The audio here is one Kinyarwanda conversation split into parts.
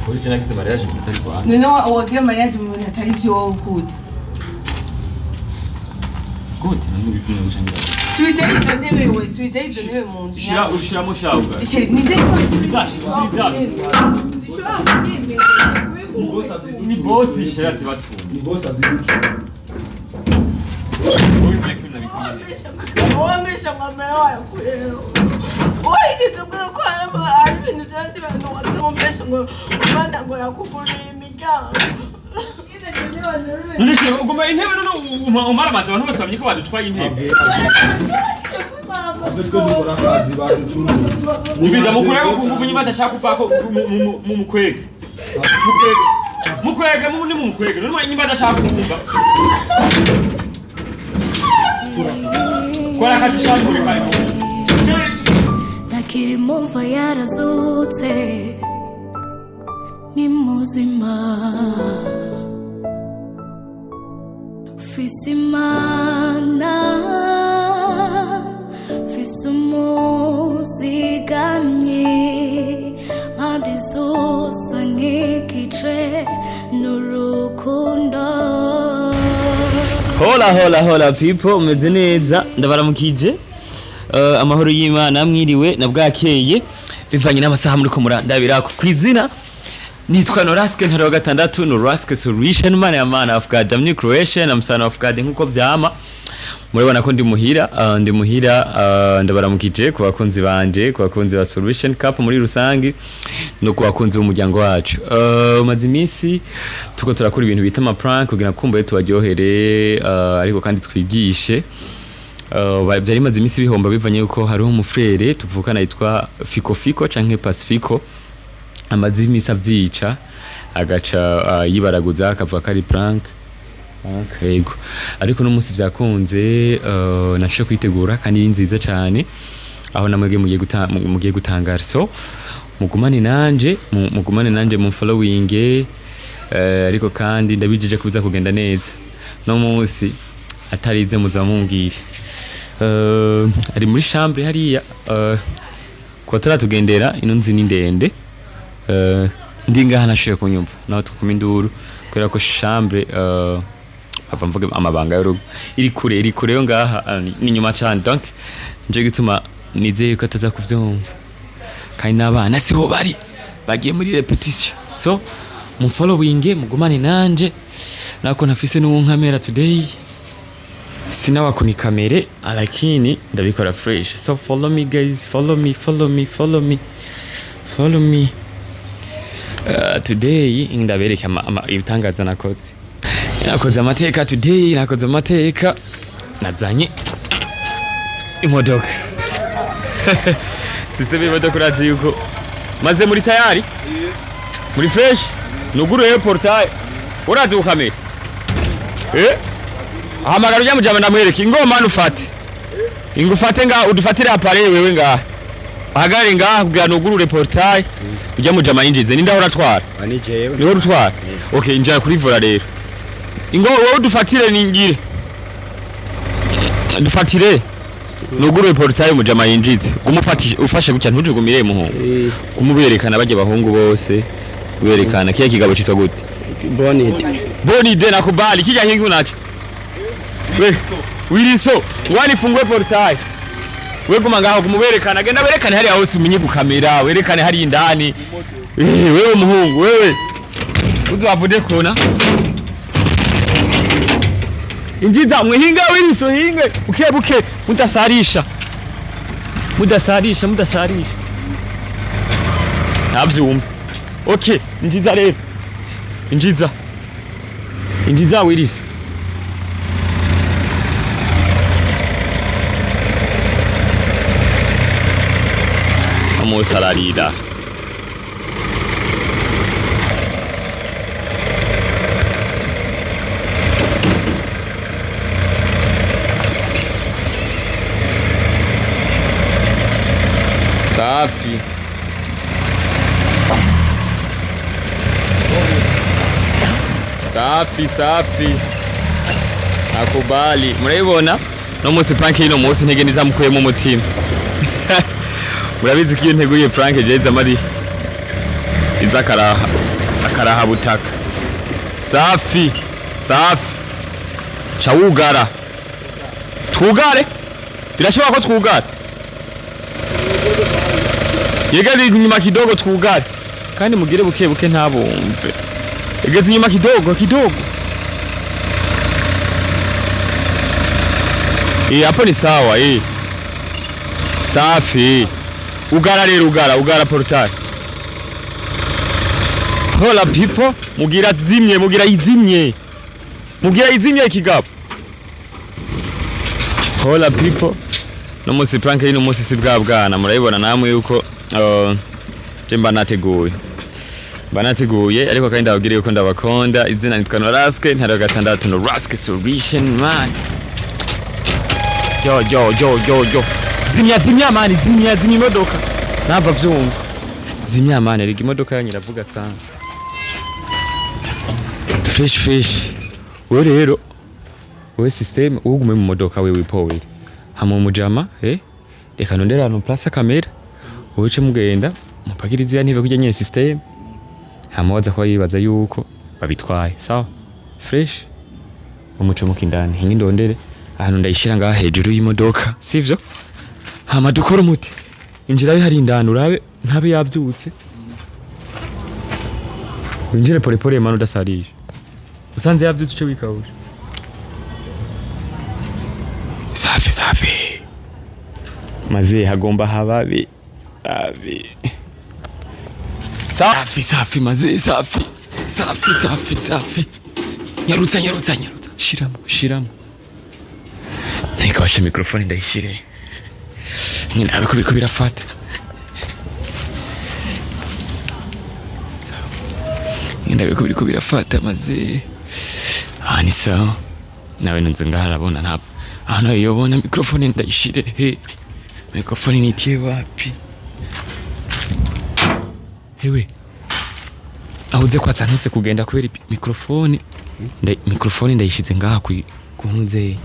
Kuri cyane kitu mariage bitari kwa. None wagira mariage mu bintu atari byo gute. Gute nani bikunda gucangira. Suite izo ntebe we, suite izo ntebe mu nzu. Ushiramo shawuga. Sheri ninde Bitashi biza. Ni boss shirati batu. Ni boss azibutu. Oyi mekuna bikwiye. Wamesha ngamera wayo kurero. Wigeze mbona ko ari ibintu byandi bantu watomesha ngo umwana ngo yakugurira imiryango. None se uguma intebe none umara amazi abantu bose bamye ko badutwaye intebe. Umviza mukurego kunguvu nyima adashaka kuvako mu mukwege. Mukwege ni mu mukwege none nyima adashaka kumva. Kora kazi shaka muri bari. Nakiri mumva yarazutse ni muzima Fisimana Fisumuzigamye Madizosa ngikice n'urukundo Hola people umeze neza ndabaramukije amahoro y'Imana mwiriwe na bwakeye bivanye n'amasaha muri ko murandabira kwizina nitwa Noraske ntaro gatandatu Noraske Solution man ya man of God New Creation am son of God nkuko vyama murabona ko ndi muhira ndabaramukije ku bakunzi banje ku bakunzi ba Solution Cup muri rusangi no ku bakunzi b'umuryango wacu maze iminsi tuko turakora ibintu bita ama prank kugira kumva tubaryohere ariko kandi twigishe byari maze iminsi bihomba bivanye yuko hariho umufrere tuvukana yitwa Fiko canke Pacifico amazi iminsi avyica agaca yibaraguza akavuga ko ari prank yego ariko no munsi vyakunze nasho kwitegura kandi ni nziza cyane aho namwege mugiye gutangara so mugumane nanje mu following ariko kandi ndabijije kuza kugenda neza no munsi atarize muzamumbwire ari muri chambre hariya kwa tugendera ino nzi ni ndende ndinga hanashiye kunyumva naho tukuma induru kubera ko chambre ava mvuge amabanga y'urugo iri kure yo ngaha ni nyuma cyane donc nje gituma nizeye ko ataza kuvyumva kandi nabana siho bari bagiye muri repetition so mu following mugumane nanje nako nafise n'unkamera today sinawa kuni kamere lakini ndabikora fresh so follow me guys follow me today ndabereka ibitangaza nakoze amateka today nazanye imodoka system imodoka urazi yuko maze muri tayari muri fresh nuguruye portail urazi ukamera ahamagara ujya mujama ndamwereka ingoma nufate ingufate nga udufatire appareil wewe nga ahagare nga kugira nugurure portail ujya mujama yinjize ninda uratwara ani jewe niho rutwara okay njya kuri vora rero ingo wowe dufatire ningire dufatire nugurure portail mujama yinjize kumufatisha ufashe gutya ntujugumire muhungu kumuberekana bajye bahungu bose berekana kiya kigabo citwa gute bonide nakubali kijya hingu nacho Wiriso ngwani fungue portail weguma ngaho kumuberekana genda berekane hari aho simenye ku kamera werekane hari indani wewe muhungu wewe uzavude kona injiza mwihinga Wiriso hinge buke mudasarisha navyumva okay injiza rero injiza Wiriso Sararida safi nakubali murabibona no munsi prank ino munsi ntege nizamukuyemo umutima murabizi ko iyo nteguye Frank Jeza mari izakaraha akaraha butaka safi chawugara twugare birashobora ko twugara yegari inyuma kidogo twugare kandi mugire buke buke ntabumve egeze inyuma kidogo hapo ni sawa safi ugara rero ugara portal hola people mugira izimye ikigabo hola people no musi prank yino musi sibwabwana murayibona namwe yuko je banateguye ariko kandi ndabwire yuko ndabakonda izina nitwa Noraske ntaro gatandatu Noraske solution man yo zimya mani zimya imodoka nava vyumva zimya mani rigi imodoka yanyu iravuga sana fresh we rero we system ugume mu modoka we wipowe hama umujama reka nondera no place kamera uce mugenda mupakiriza ntive kujya nyene system hama waza kwa yibaza yuko babitwaye sawa fresh umuco mukindani hingi ndondere ahantu ndayishira ngaha hejuru y'imodoka sivyo hama dukora umuti injira bihari indani urabe ntabe yavyutse winjire pole mano dasarisha usanze yavyutse ico bikawuje safi maze hagomba hababe safi maze safi nyarutsa shiramo nikawasha mikrofoni ndayishire ndabe ko biriko birafata ndabe ko biriko birafata maze ni sawa nawe nunze ngaharabona ntabwo ahantu yobona mikrofoni ndayishire mikrofoni nitie wapi hewe ahuze kwatsanutse kugenda kubera mikrofoni ndayishize ngaha kuntuze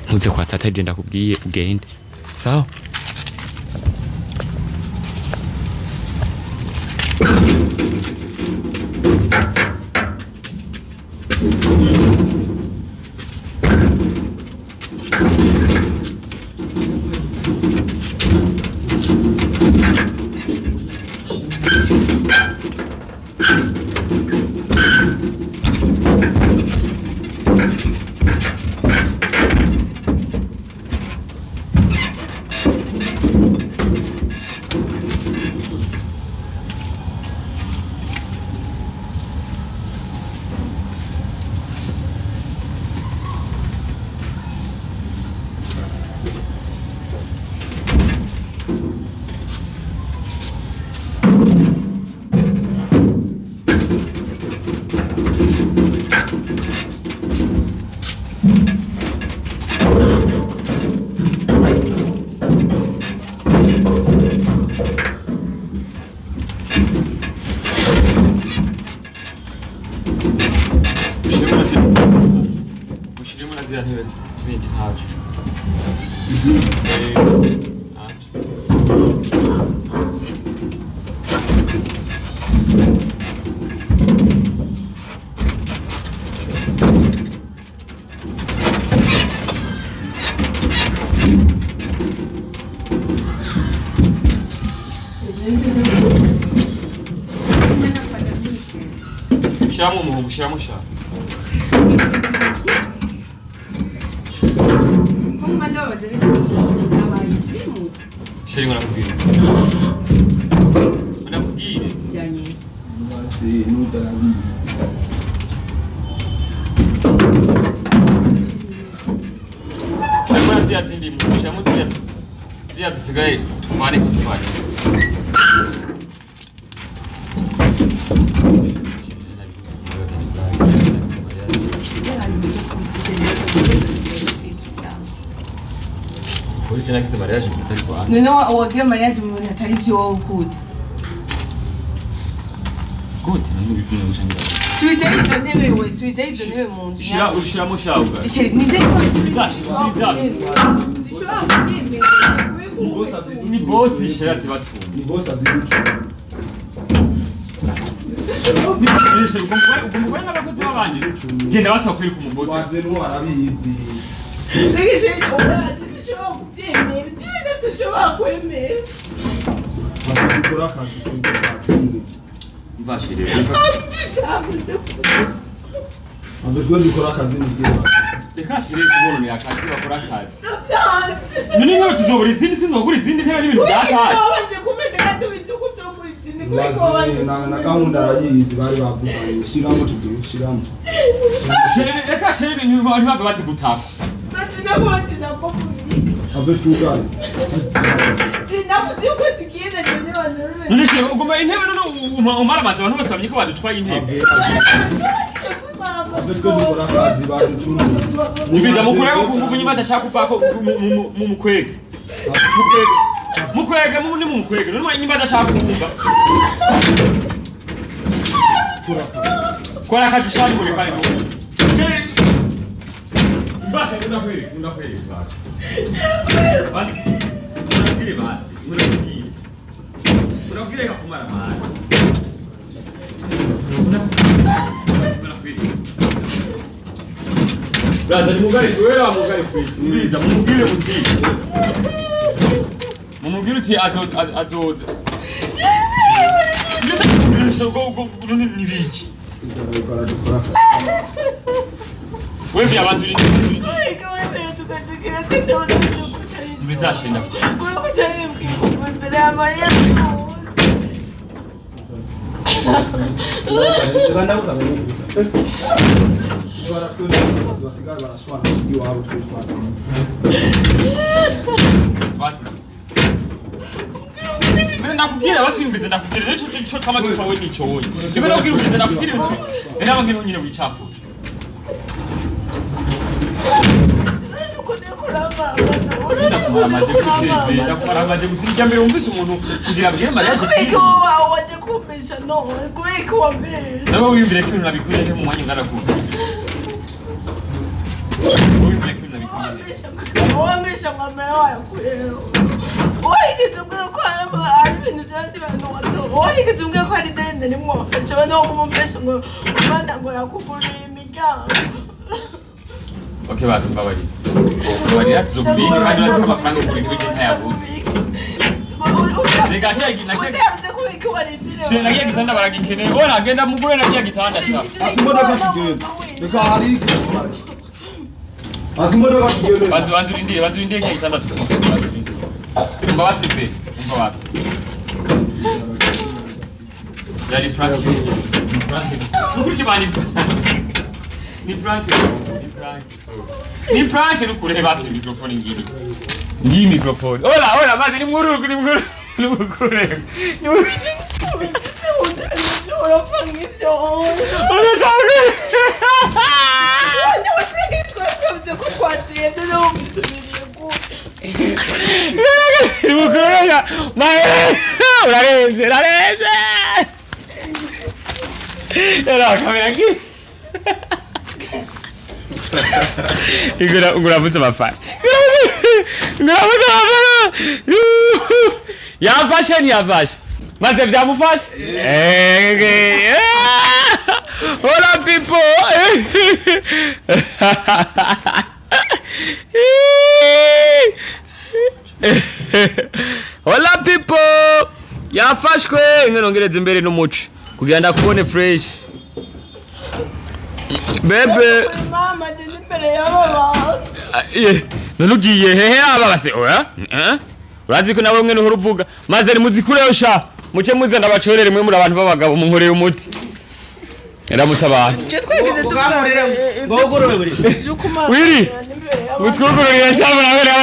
ntuze kwatsata je ndakubwiye ugende sawa Shiramo sha. Shiri ngona kubwira. Ngona kubwira. Cyanye. Basi nutarabi. Shiramo ziyatindi mu shiramo ziyatisigaye tufane kutufane. Tena kitu mariage bitari kwa. Nino wagira mariage mu atari byo good. Good, nani bipimo guchangira. Suite izo ntebe we, suite izo ntebe mu nzu. Ushiramo shauga. Sheri ninde ko bizashi. Zishobora kubyemera. Ni boss shera zibatu. Ni boss azibutu. Nibeshe ukumugore n'abakozi babanje. Genda basaba kuri ku mugozi. Waze no arabizi. Nigije ubati sishobora kubyemera. Cyane tushobora kwemera. Bakora akazi k'ubwatsi. Mvashire. Abagore dukora akazi nibyo. Reka shire kubona ni akazi bakora akazi. None niba tuzobura izindi sinzogura izindi ntebe n'ibintu byataye. Babanje kumenya kandi bicuko tuzobura izindi kuko babanje na gahunda arayizi bari bavuganye shiramo tugiye shiramo. Reka shire ntibava bazi gutaka. Batina ko Abetugane. sinavuze ko tigenda cyane abantu. None shire ugoma intebe none umara amazi abantu bose bamye ko badutwaye intebe. Abetugane dukora akazi baducunga. Mviza mukure ko nguvu nyuma adashaka kuvako mu mukwege. Mukwege mu mukwege none nyuma adashaka kumva. Kora akazi shani muri kare. Bate unakwege bate. Unakire basi. Unakire kumara maji. Gaza ni mugari kwera mugari kwiza. Mbiza mumugire muti. Mumugire uti azoza. Ndetse go ni biki. Wewe abantu ni Mbiza shenda. Basi. Nakubwira basiyumvize nakubwira cyo kama tufawe nico wonye. Niko nakubwira nakubwira uti. Era bangene nyine wicafu. Ndakumara amaje kutirya mbere umvise umuntu kugira abwire mariage Kubiko waje kumbesha no kubiko wambesha. Nabo wiyumvire ko ibintu nabikuye mu mwanya ngarakuye. Wiyumvire ko ibintu nabikuye. Wambesha ngamera wayakuyeho. Wari mbwira ko ari ibintu byandi bantu wato. Wari mbwira ko ari dende nimwe wafashe no kumumbesha ngo umwana ngo yakugurira imiryango. Okay basi mbabari. Mbabari tuzobika kandi nataka amafaranga kuri ibyo ntayabuze. Rega Utabye kubiko warindire. Shire nagiye gitanda baragikeneye. Bona agenda mugure nagiye gitanda sha. Ati imodoka tugenda. Reka hari Ati imodoka tugenda. Bantu gitanda tukunda. Mbabasi be. Mbabasi. Yari prank. Nukuri kibani. Ni prank. Ni prank nukure basi microphone ngiri. Ni microphone. Hola basi ni muru. Ngurabuze mafana. Yafashe. Maze vyamufashe? Hola people. Hola people. Yafashwe ngongereza imbere n'umuco kugira ndakubone fresh. Bebe. Mama je imbere y'ababa. None ugiye hehe aba base oya? Urazi ko nawe mwe no uruvuga maze ni muzikureyo sha muce muze ndabacorere mwe muri abantu babagabo munkoreye umuti. Eramutse abantu. Je twegeze tukamurira. Ngogorowe buri. Wiri. Mutwugururiye sha murabera.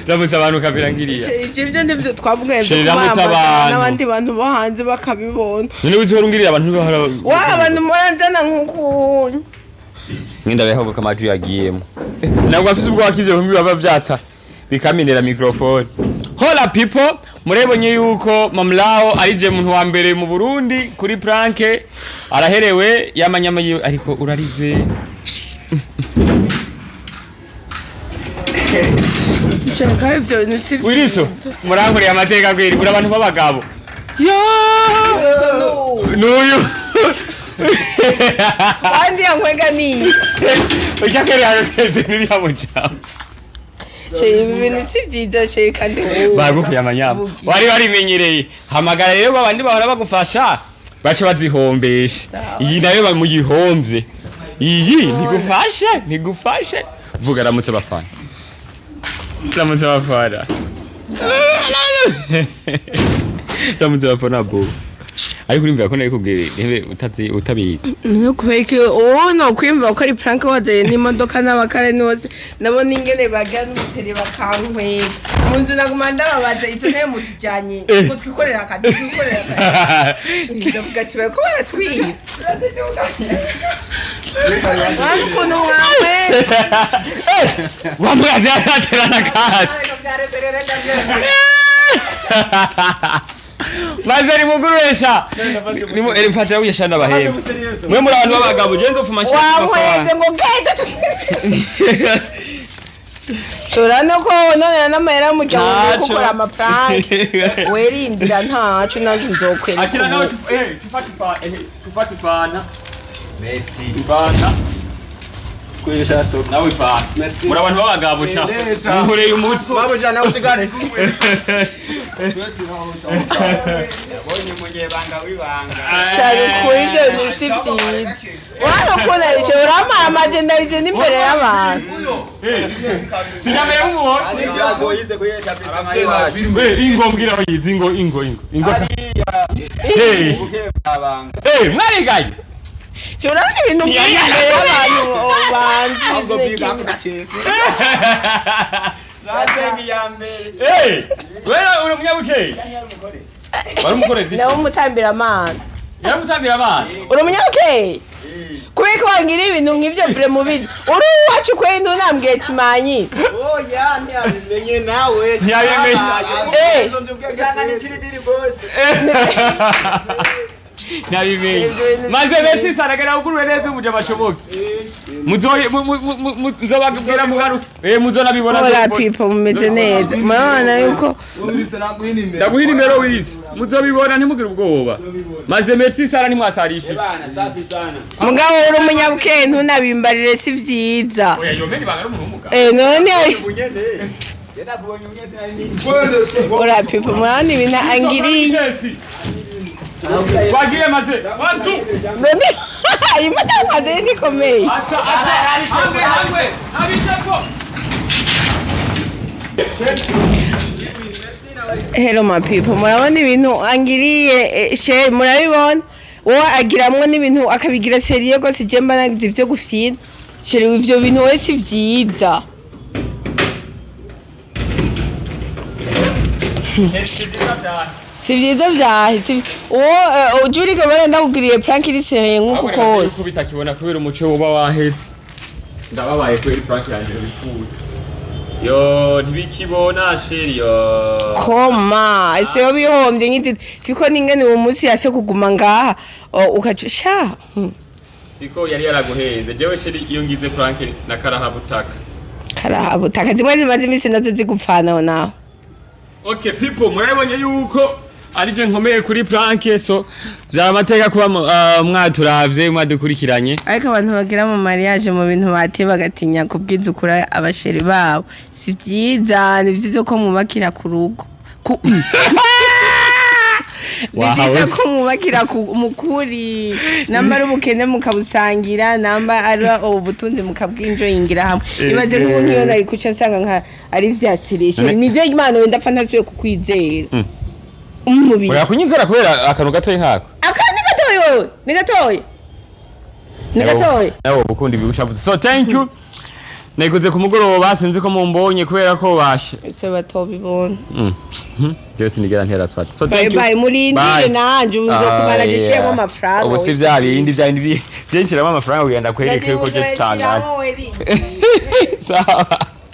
Ramutse abantu kabirangiriya. Ibyo ndivyo twabweze n'abandi bantu bo hanze bakabibona. None uzihorungirira abantu bahara. Wa abantu muranzana nkukunye. Mwinda beho kamaju yagiyemo. Nabwo afise ubwo wakize hungu baba vyatsa bikaminera microphone. Hola people, murebonye yuko Mamlao arije muntu wa mbere mu Burundi kuri prank araherewe yamanyama ariko urarize. Shaka ibyo bintu si Wiriso murankuriye amateka kweri uri abantu b'abagabo nuyu kandi yankwega ni ucyakere yakweze nuri hamujamo ibi bintu si byiza kandi bagukuye amanyama wari warimenyereye hamagara rero babandi bahora bagufasha bace bazihombesha iyi nayo bamuyihombye iyi ntigufashe vuga ramutse bafana ramutse bafana bo ariko urimvira ko nari kubwira intebe utabizi no kweke no kwimva ko ari prank wazaye n'imodoka n'abakare nose nabo ningene bagya n'umusere bakankwe munzu nagumanda babaza itone muzijanye ko twikorera akazi ndabugati bako baratwiye ariko no mwawe wamwaze aterana kazi Mazeri muguruesha nimu elimfatira uyashana abahembe mwe muri abantu b'abagabo je nzofuma nshaka wamweze ngo genda Shorano ko none n'amahera mu cyo gukora amaprank werindira ntacu nanjye nzokwenda akira nawe tufati fana Messi bana kwesha so nawe fa muri abantu b'abagabo sha muhoreye umutsi babo jana usigane shari kwije nisibyi wano kona icyo urama amajendarize n'imbere y'abantu sinamere umuho ingombwira bayizi ingo mwarigaye Churani ibintu by'imbere y'abantu banzi ahubwo biga kudacetse razengi ya mbere wewe uri umunyabukeye wari umukorezi nawe umutambira amana yaramutambira abana uri umunyabukeye kubera ko wangira ibintu nk'ibyo bre mubizi uri wacu kwe ntunambwiye timanyi oya ntiyabimenye nawe ntiyabimenye cyangwa n'ikiri diri boss nabimenye maze besi saragera ukuru neza umuje bashoboke nzobabwira mugaru muzona bibona ora people mumeze neza murabona yuko ndaguhina imbere wizi muzobibona ntimugire ubwoba maze merci sara ntimwasarishe bana safi sana mugabo uri umunyabukeye ntunabimbarire si vyiza oya yomeni bangara umuhumuka none bunyene yenda kubonye unyese nani ora people murabona ibintu angiriye wagiye maze watu none imata maze nikomeye ata hangwe abishako hello my people murabona ibintu angiriye she murabibona uwo agiramwo n'ibintu akabigira seriye gose je mba nagize ivyo gufyina shere ivyo bintu wese vyiza si vyiza vyahe uwo ujurige barenda kugiriye prank iri seriye nk'uko kose kuko bitakibona kubera umuco uba waheze ndababaye kweri prank yanjye bifuye yo ntibikibona sheri yo koma ese yo bihombye nk'iti fiko ningene uwo munsi yase kuguma ngaha ukacusha fiko yari yaraguhenze jewe sheri iyo ngize prank na karahabutaka zimwe zimaze imisi nazo zigupfanaho naho okay people murabonye yuko arije nkomeye kuri prank so byaba amateka kuba mwaturavye mwadukurikiranye ariko abantu bagira mu mariage mu bintu bate bagatinya kubwiza ukura abasheri babo si vyiza ni vyiza ko mubakira ku rugo Nidika ko mubakira mukuri namba ari ubukene mukabusangira namba ari ubutunzi mukabwinjoyingira hamwe ibaze nk'ubu nk'iyo nari kuca nsanga nka ari vyasirishe nivyo Imana wenda apfa ntasubiye kukwizera umubiri oya kunyinzira kubera akantu gatoyi nkako akani gatoyi wowe ni gatoyi nawo bukundi bigushavuze so thank you nayikoze ku mugoroba sinzi ko mumbonye kubera ko bashe ese batobibona je sinigera ntera swati so thank you bye murindire nanje uzokumara gishiyemo amafaranga ubu si vya bindi je nshiramo amafaranga kugenda kwereka yuko je tutangana sawa